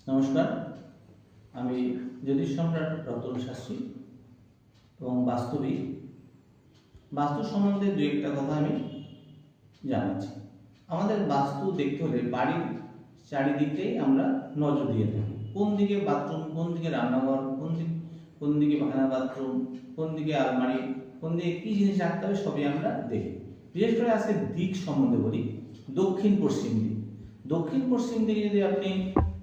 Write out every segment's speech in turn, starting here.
নমস্কার, আমি জ্যোতিষ সম্রাট রতন শাস্ত্রী এবং বাস্তুবিদ। বাস্তু সম্বন্ধে দু একটা কথা আমি জানাচ্ছি। আমাদের বাস্তু দেখতে হলে বাড়ির চারিদিকেই আমরা নজর দিয়ে থাকি। কোন দিকে বাথরুম, কোন দিকে রান্নাঘর, কোন দিকে বাহানা বাথরুম, কোন দিকে আলমারি, কোন দিকে কী জিনিস রাখতে হবে সবই আমরা দেখি। বিশেষ করে আজকে দিক সম্বন্ধে বলি। দক্ষিণ পশ্চিম দিক। দক্ষিণ পশ্চিম দিকে যদি আপনি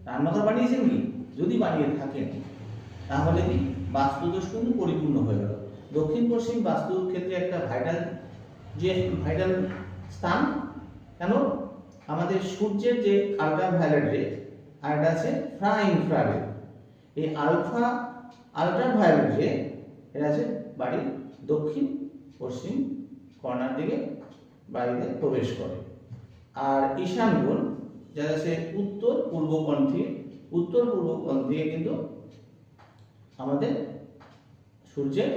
রান্নাঘর বানিয়েছেন কি, যদি বানিয়ে থাকেন তাহলে কি বাস্তুদোষ কিন্তু পরিপূর্ণ হয়ে গেল। দক্ষিণ পশ্চিম বাস্তুর ক্ষেত্রে একটা ভাইটাল স্থান। কেন? আমাদের সূর্যের যে আল্ট্রাভায়োলেট রে আর একটা আছে ইনফ্রারেড। এই আল্ট্রাভায়োলেট রে এটা আছে বাড়ির দক্ষিণ পশ্চিম কর্নার দিকে বাড়িতে প্রবেশ করে। আর ঈশান কোণ যেটা আছে উত্তর পূর্ব কোণ থেকে কিন্তু আমাদের সূর্যের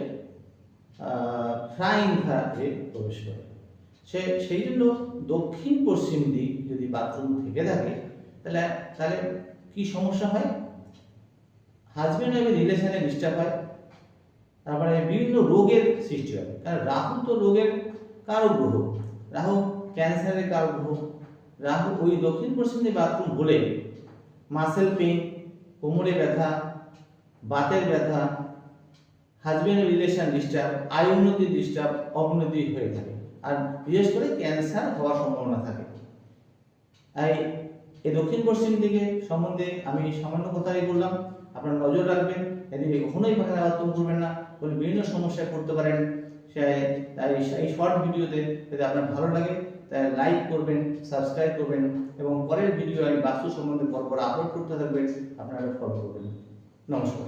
ইনফ্রারেডে প্রবেশ করে। সেই জন্য দক্ষিণ পশ্চিম দিক যদি বাথরুম থেকে থাকে তাহলে কি সমস্যা হয়? হাজব্যান্ড ওয়াইফের রিলেশনে ডিস্টার্ব হয়, তারপরে বিভিন্ন রোগের সৃষ্টি হয়। কারণ রাহু তো রোগের কারক গ্রহ, রাহু ক্যান্সারের কারক গ্রহ। রাহু ওই দক্ষিণ পশ্চিম দিকে বাথরুম হলে মাসেল পেইন, কোমরে ব্যথা, বাতের ব্যথা, হাজব্যান্ড রিলেশন ডিস্টার্ব, আয় উন্নতি ডিস্টার্ব, অবনতি হয়ে থাকে। আর বিশেষ করে ক্যান্সার হওয়ার সম্ভাবনা থাকে। এই দক্ষিণ পশ্চিম দিকে সম্বন্ধে আমি সামান্য কথাই বললাম। আপনারা নজর রাখবেন, এদিকে কখনোই পাখানা বাথরুম করবেন না, বলে বিভিন্ন সমস্যায় পড়তে পারেন। তাই এই শর্ট ভিডিওতে যদি আপনার ভালো লাগে তাই লাইক করবেন, সাবস্ক্রাইব করবেন এবং পরের ভিডিও আমি বাস্তু সম্বন্ধে পরপর আপলোড করতে থাকবেন, আপনারা ফলো করবেন। নমস্কার।